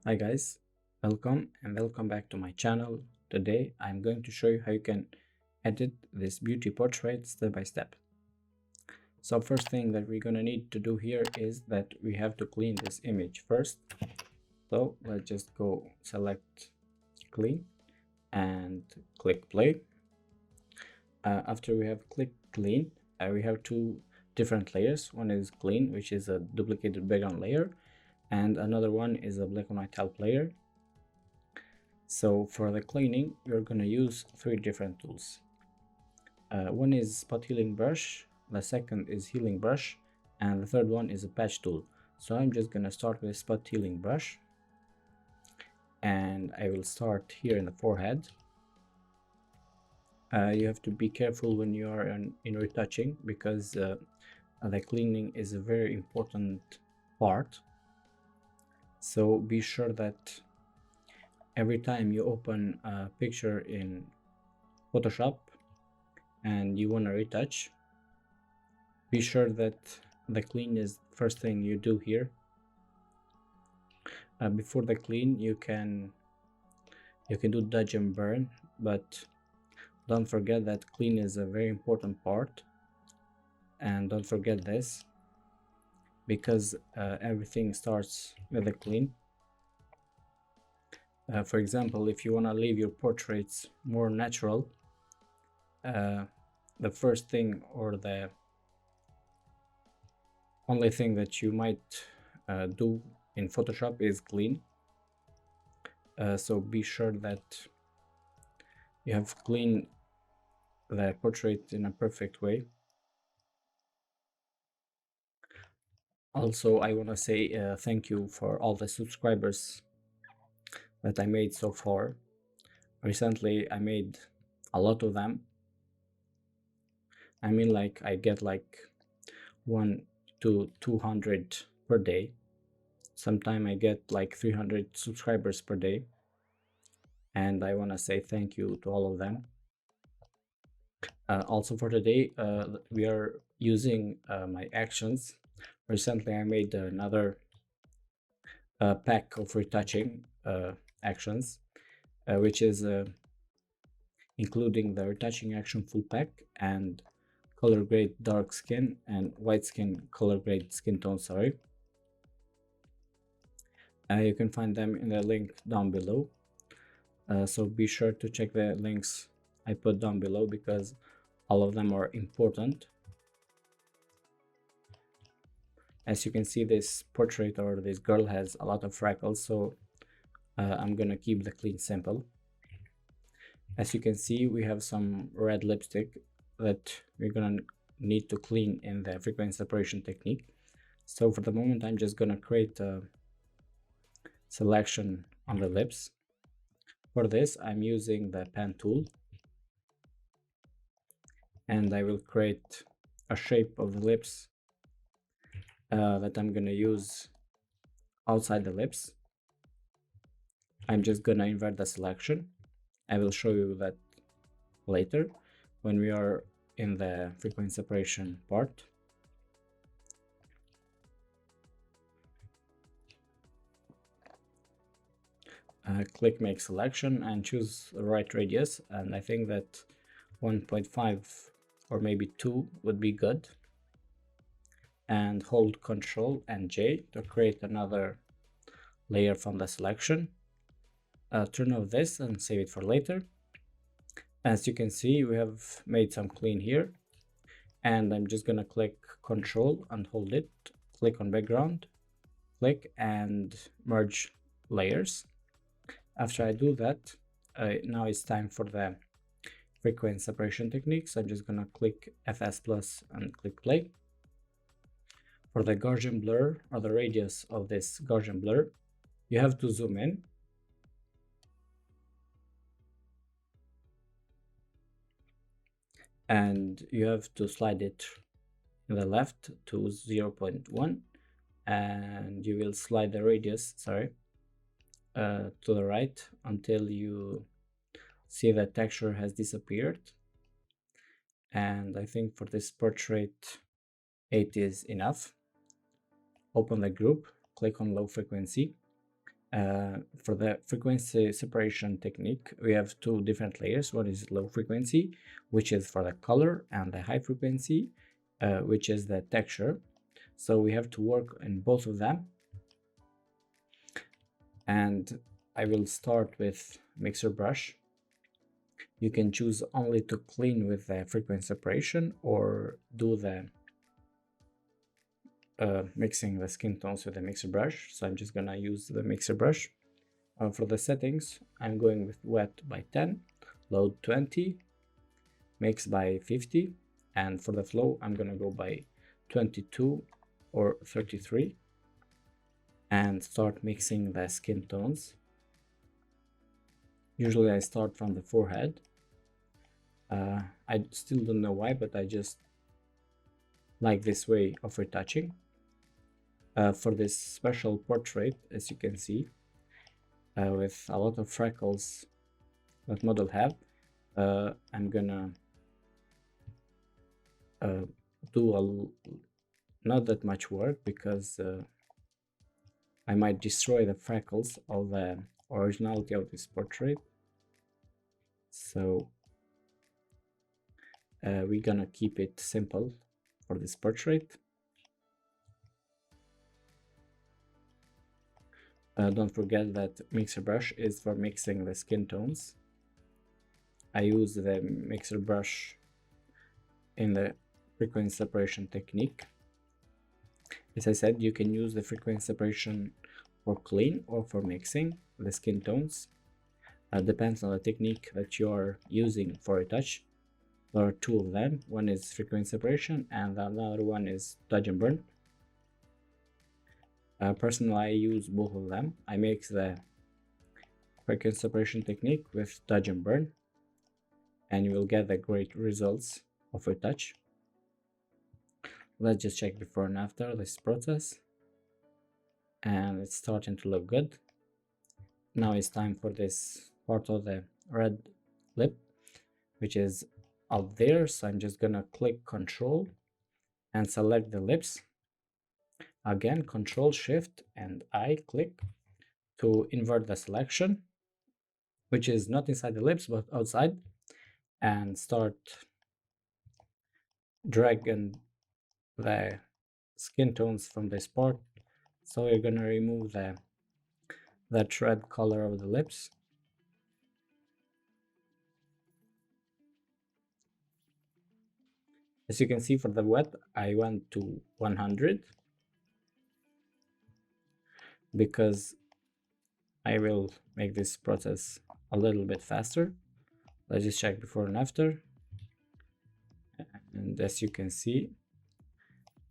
Hi guys, welcome back to my channel. Today I'm going to show you how you can edit this beauty portrait step by step. So first thing that we're gonna need to do here is that we have to clean this image first. So let's just go select clean and click play. After we have clicked clean, we have two different layers. One is clean, which is a duplicated background layer, and another one is a black and white help layer. So for the cleaning, we're gonna use three different tools. One is spot healing brush, the second is healing brush, and the third one is a patch tool. So I'm just gonna start with spot healing brush, and I will start here in the forehead. You have to be careful when you are in retouching because the cleaning is a very important part. So be sure that every time you open a picture in Photoshop and you want to retouch, be sure that the clean is the first thing you do here. Before the clean, you can do dodge and burn, but don't forget that clean is a very important part, and don't forget this because everything starts with a clean. For example, if you want to leave your portraits more natural, the first thing or the only thing that you might do in Photoshop is clean. So be sure that you have cleaned the portrait in a perfect way. Also, I want to say thank you for all the subscribers that I made so far. Recently, I made a lot of them. I mean, like I get like 1 to 200 per day. Sometimes I get like 300 subscribers per day. And I want to say thank you to all of them. Also for today, we are using my actions. Recently, I made another pack of retouching actions, which is including the retouching action full pack and color grade dark skin and white skin color grade skin tone. Sorry. You can find them in the link down below. So be sure to check the links I put down below because all of them are important. As you can see, this portrait or this girl has a lot of freckles, so I'm gonna keep the clean simple. As you can see, we have some red lipstick that we're gonna need to clean in the frequency separation technique. So for the moment, I'm just gonna create a selection on the lips. For this, I'm using the pen tool, and I will create a shape of the lips that I'm gonna use outside the lips. I'm just gonna invert the selection. I will show you that later when we are in the frequency separation part. Click make selection and choose the right radius, and I think that 1.5 or maybe 2 would be good, and hold Ctrl and J to create another layer from the selection. Turn off this and save it for later. As you can see, we have made some clean here, and I'm just gonna click Ctrl and hold it, click on background, click and merge layers. After I do that, now it's time for the frequency separation techniques. I'm just gonna click FS plus and click play. For the Gaussian blur or the radius of this Gaussian blur, you have to zoom in. And you have to slide it to the left to 0.1, and you will slide the radius, to the right until you see that texture has disappeared. And I think for this portrait 8 is enough. Open the group, click on low frequency, For the frequency separation technique, we have two different layers. One is low frequency, which is for the color, and the high frequency, which is the texture. So we have to work in both of them. And I will start with mixer brush. You can choose only to clean with the frequency separation or do the mixing the skin tones with the mixer brush. So I'm just gonna use the mixer brush. For the settings, I'm going with wet by 10, load 20, mix by 50, and for the flow, I'm gonna go by 22 or 33 and start mixing the skin tones. Usually I start from the forehead. I still don't know why, but I just like this way of retouching. For this special portrait, as you can see, with a lot of freckles that model have, I'm gonna do not that much work because I might destroy the freckles of the originality of this portrait. So we're gonna keep it simple for this portrait. Don't forget that mixer brush is for mixing the skin tones. I use the mixer brush in the frequency separation technique. As I said, you can use the frequency separation for clean or for mixing the skin tones. Depends on the technique that you are using for retouch. There are two of them. One is frequency separation and another one is dodge and burn. Personally, I use both of them. I mix the frequency separation technique with dodge and burn, and you will get the great results of retouch. Let's just check before and after this process, and it's starting to look good. Now it's time for this part of the red lip, which is out there. So I'm just gonna click Control and select the lips. Again, Control Shift and I click to invert the selection, which is not inside the lips but outside, and start dragging the skin tones from this part. So we're gonna remove that red color of the lips. As you can see, for the wet, I went to 100 because I will make this process a little bit faster. Let's just check before and after. And as you can see,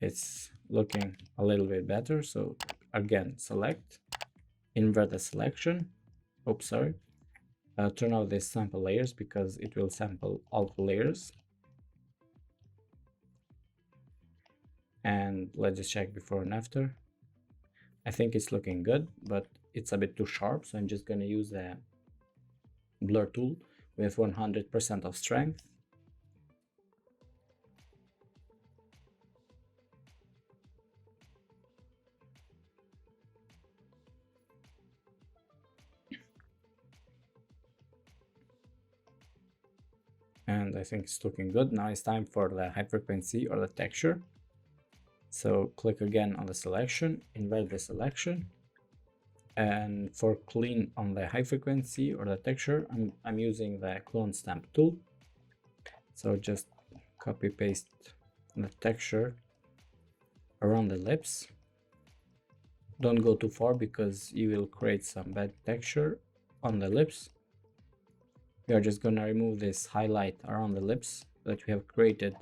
it's looking a little bit better. So again, select, invert the selection. Oops, sorry. Turn off these sample layers because it will sample all the layers. And let's just check before and after. I think it's looking good, but it's a bit too sharp. So I'm just gonna use the blur tool with 100% of strength. And I think it's looking good. Now it's time for the high frequency or the texture. So click again on the selection, invert the selection, and for clean on the high frequency or the texture, I'm using the clone stamp tool. So just copy paste the texture around the lips. Don't go too far because you will create some bad texture on the lips. We are just gonna remove this highlight around the lips that we have created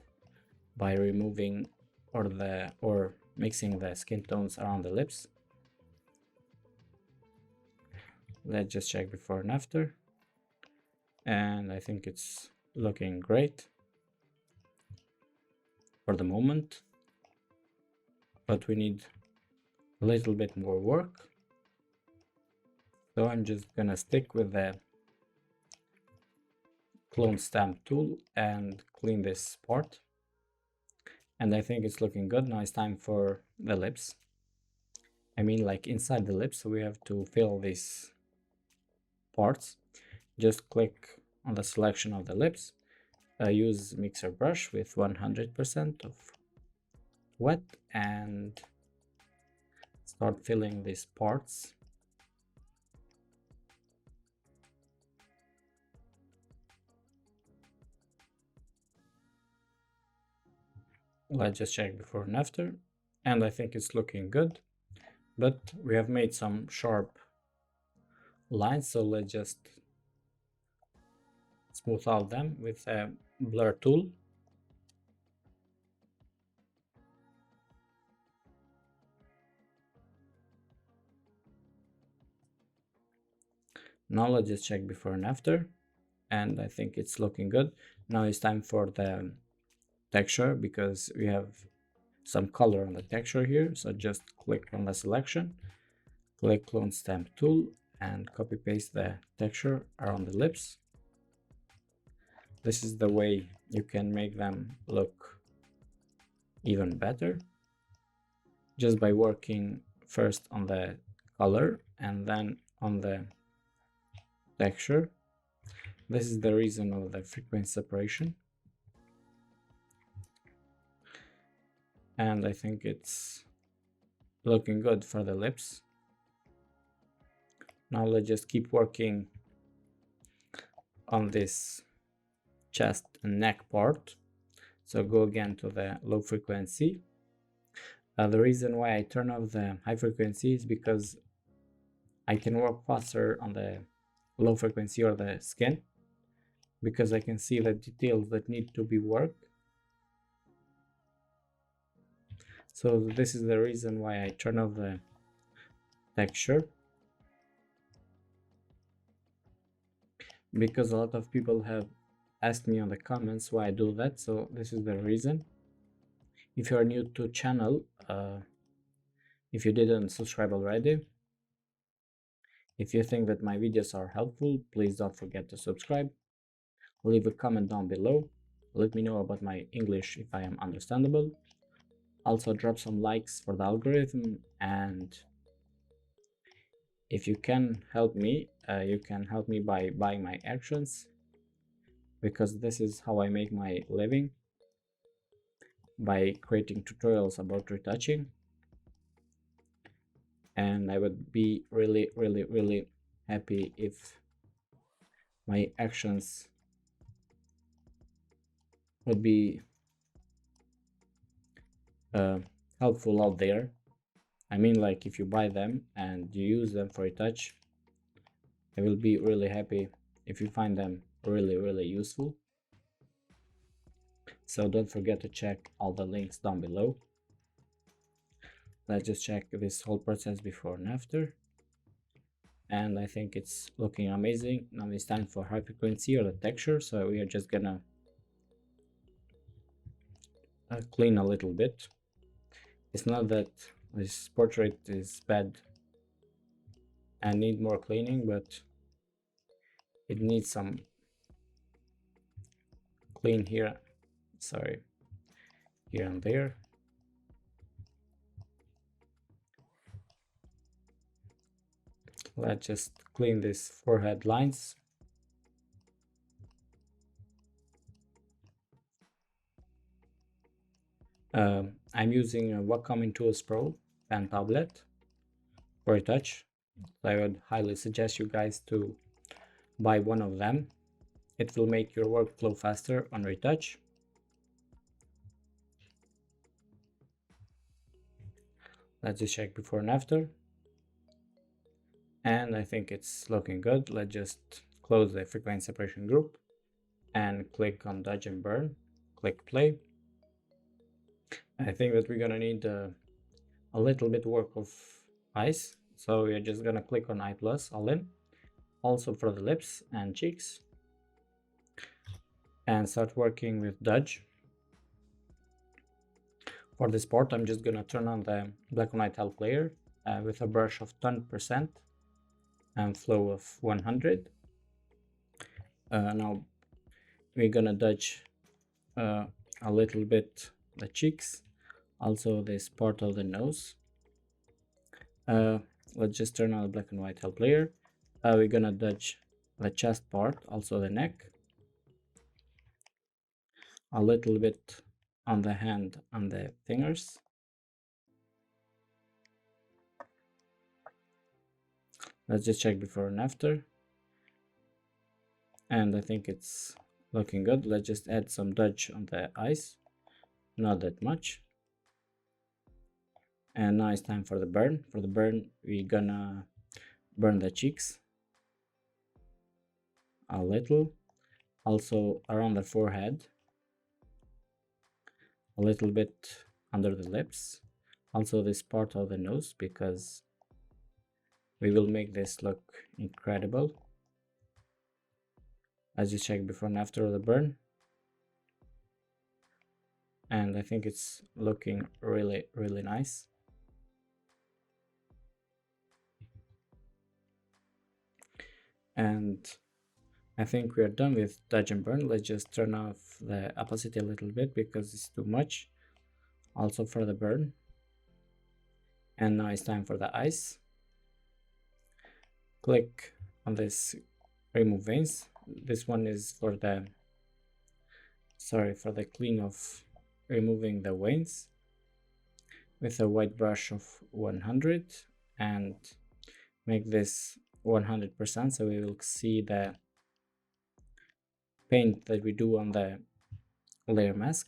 by removing or mixing the skin tones around the lips. Let's just check before and after, and I think it's looking great for the moment, but we need a little bit more work. So I'm just gonna stick with the clone stamp tool and clean this part, and I think it's looking good. Now it's time for the lips. I mean like inside the lips, so we have to fill these parts. Just click on the selection of the lips, use mixer brush with 100% of wet and start filling these parts. Let's just check before and after, and I think it's looking good, but we have made some sharp lines, so let's just smooth out them with a blur tool. Now let's just check before and after, and I think it's looking good. Now it's time for the texture, because we have some color on the texture here. So just click on the selection, click clone stamp tool, and copy paste the texture around the lips. This is the way you can make them look even better, just by working first on the color and then on the texture. This is the reason of the frequency separation, and I think it's looking good for the lips. Now let's just keep working on this chest and neck part. So go again to the low frequency. The reason why I turn off the high frequency is because I can work faster on the low frequency or the skin, because I can see the details that need to be worked. So this is the reason why I turn off the texture, because a lot of people have asked me on the comments why I do that. So this is the reason. If you are new to channel, if you didn't subscribe already, if you think that my videos are helpful, please don't forget to subscribe. Leave a comment down below. Let me know about my English if I am understandable. Also drop some likes for the algorithm, and if you can help me, you can help me by buying my actions, because this is how I make my living, by creating tutorials about retouching. And I would be really happy if my actions would be helpful out there. I mean, like, if you buy them and you use them for retouch, I will be really happy if you find them really useful. So don't forget to check all the links down below. Let's just check this whole process before and after, and I think it's looking amazing. Now it's time for high frequency or the texture, so we are just gonna clean a little bit. It's not that this portrait is bad and need more cleaning, but it needs some clean here, sorry, here and there. Let's just clean these forehead lines. I'm using a Wacom Tools Pro pen tablet for retouch. I would highly suggest you guys to buy one of them. It will make your workflow faster on retouch. Let's just check before and after, and I think it's looking good. Let's just close the frequency separation group and click on dodge and burn, click play. I think that we're gonna need a little bit work of eyes, so we're just gonna click on eye plus all in, also for the lips and cheeks, and start working with dodge. For this part, I'm just gonna turn on the black and white help layer with a brush of 10% and flow of 100. Now we're gonna dodge a little bit the cheeks, also this part of the nose. uh, let's just turn on the black and white help layer. We're gonna dodge the chest part, also the neck, a little bit on the hand and the fingers. Let's just check before and after, and I think it's looking good. Let's just add some dodge on the eyes, not that much. And now it's time for the burn. For the burn, we're gonna burn the cheeks a little, also around the forehead, a little bit under the lips, also this part of the nose, because we will make this look incredible. As you check before and after the burn, and I think it's looking really nice. And I think we are done with dodge and burn. Let's just turn off the opacity a little bit because it's too much, also for the burn. And now it's time for the eyes. Click on this remove veins. This one is for the clean of removing the veins with a white brush of 100, and make this 100% so we will see the paint that we do on the layer mask.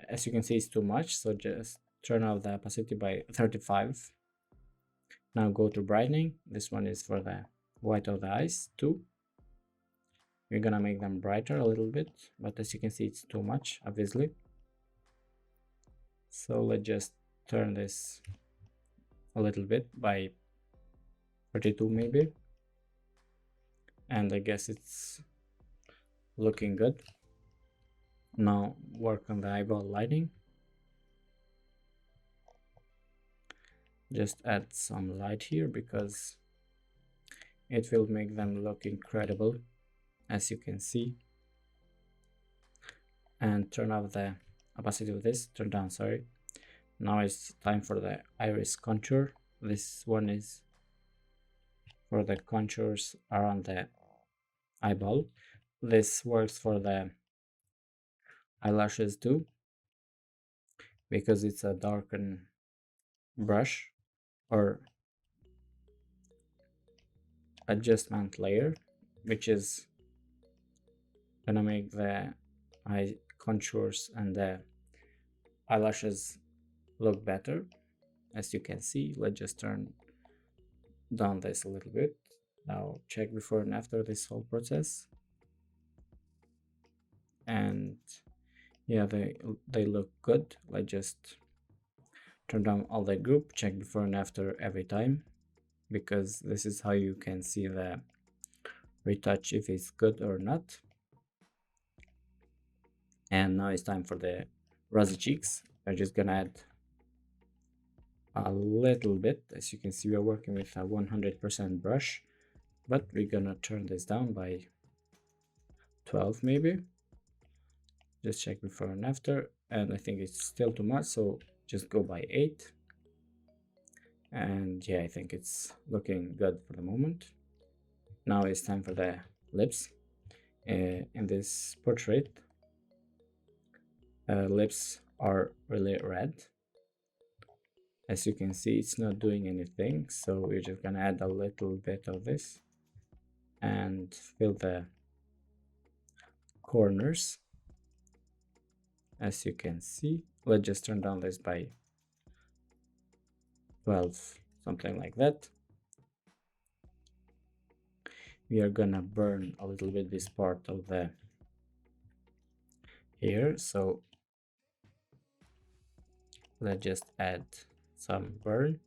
As you can see, it's too much, so just turn off the opacity by 35. Now go to brightening. This one is for the white of the eyes too. We're gonna make them brighter a little bit, but as you can see, it's too much, obviously. So let's just turn this a little bit by 32 maybe. And I guess it's looking good. Now work on the eyeball lighting. Just add some light here because it will make them look incredible, as you can see. And turn off the opacity of this, turn down, sorry. Now it's time for the iris contour. This one is for the contours around the eyeball. This works for the eyelashes too, because it's a darkened brush or adjustment layer, which is gonna make the eye contours and the eyelashes look better. As you can see, let's just turn down this a little bit. Now check before and after this whole process, and yeah, they look good. Let's just turn down all the group, check before and after every time, because this is how you can see the retouch if it's good or not. And now it's time for the rosy cheeks. I'm just gonna add a little bit. As you can see, we're working with a 100% brush, but we're gonna turn this down by 12 maybe. Just check before and after, and I think it's still too much, so just go by 8. And yeah, I think it's looking good for the moment. Now it's time for the lips. In this portrait, lips are really red. As you can see, it's not doing anything, so we're just gonna add a little bit of this and fill the corners. As you can see, let's just turn down this by 12, something like that. We are gonna burn a little bit this part of the hair, so let's just add some burn.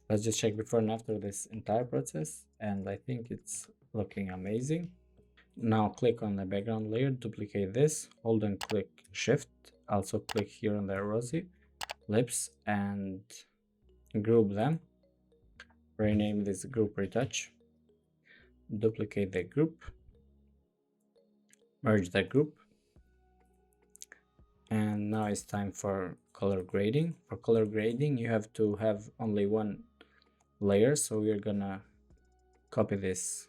Let's just check before and after this entire process, and I think it's looking amazing. Now click on the background layer, duplicate this, hold and click shift, also click here on the rosy lips and group them. Rename this group retouch, duplicate the group, merge the group, and now it's time for color grading. For color grading, you have to have only one layer, so we're gonna copy this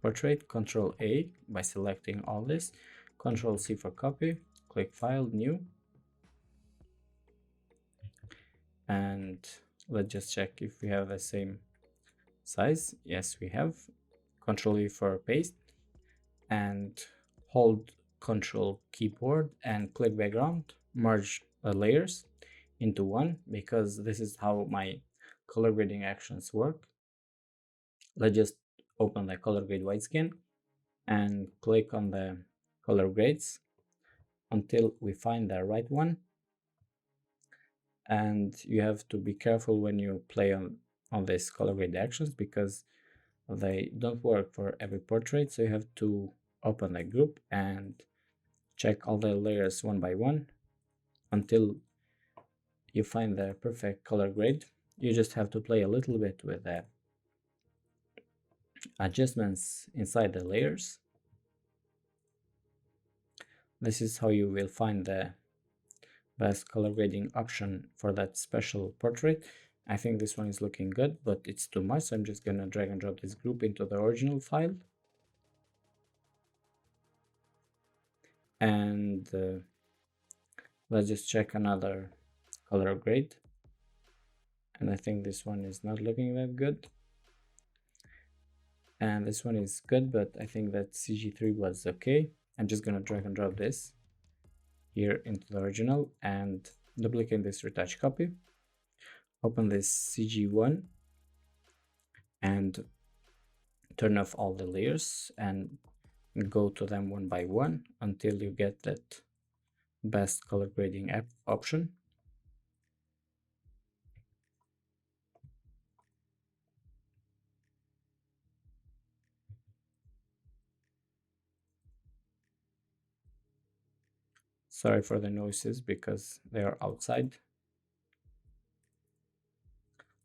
portrait, Control A by selecting all this, Control C for copy, click File, New, and let's just check if we have the same size. Yes, we have. Control V for paste, and hold Control keyboard and click background, merge the layers into one, because this is how my color grading actions work. Let's just open the color grade widescan and click on the color grades until we find the right one. And you have to be careful when you play on these color grade actions, because they don't work for every portrait. So you have to open a group and check all the layers one by one until you find the perfect color grade. You just have to play a little bit with the adjustments inside the layers. This is how you will find the best color grading option for that special portrait. I think this one is looking good, but it's too much, so I'm just gonna drag and drop this group into the original file. And let's just check another color grade. And I think this one is not looking that good. And this one is good, but I think that CG3 was okay. I'm just gonna drag and drop this here into the original and duplicate this retouch copy. Open this CG1 and turn off all the layers and go to them one by one until you get that best color grading option. Sorry for the noises because they are outside.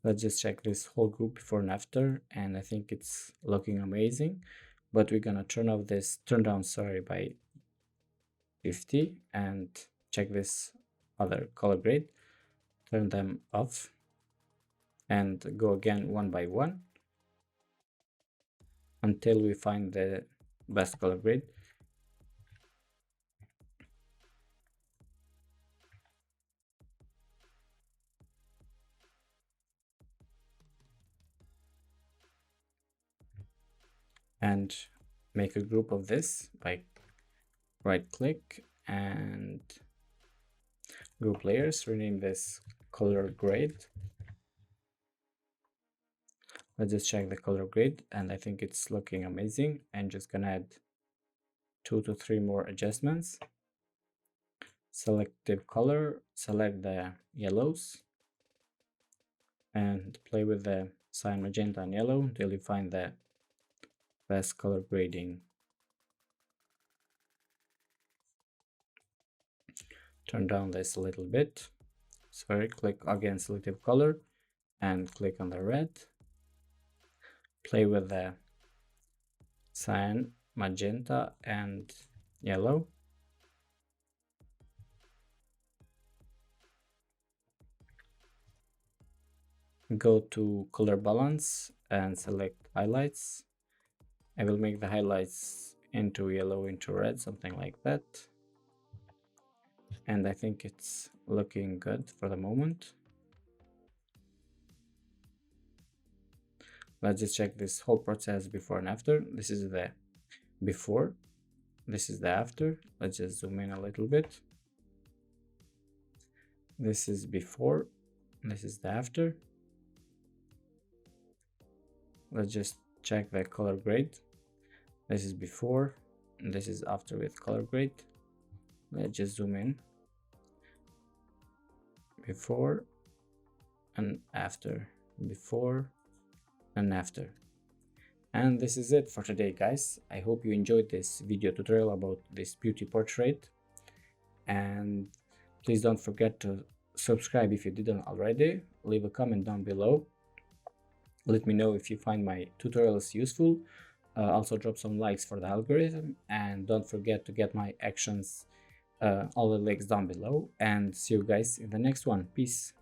Let's just check this whole group before and after, and I think it's looking amazing. But we're gonna turn down by 50 and check this other color grade, turn them off and go again one by one until we find the best color grade. And make a group of this by right click and group layers, rename this color grade. Let's just check the color grade, and I think it's looking amazing. I'm just gonna add 2 to 3 more adjustments. Selective color, select the yellows and play with the cyan, magenta and yellow until you find the best color grading. Turn down this a little bit. Sorry, click again selective color and click on the red. Play with the cyan, magenta and yellow. Go to color balance and select highlights. I will make the highlights into yellow, into red, something like that. And I think it's looking good for the moment. Let's just check this whole process before and after. This is the before, this is the after. Let's just zoom in a little bit. This is before, this is the after. Let's just check the color grade. This is before, and this is after with color grade. Let's just zoom in. Before and after, before and after. And this is it for today, guys. I hope you enjoyed this video tutorial about this beauty portrait, and please don't forget to subscribe if you didn't already. Leave a comment down below. Let me know if you find my tutorials useful. Also drop some likes for the algorithm, and don't forget to get my actions all the links down below, and see you guys in the next one. Peace.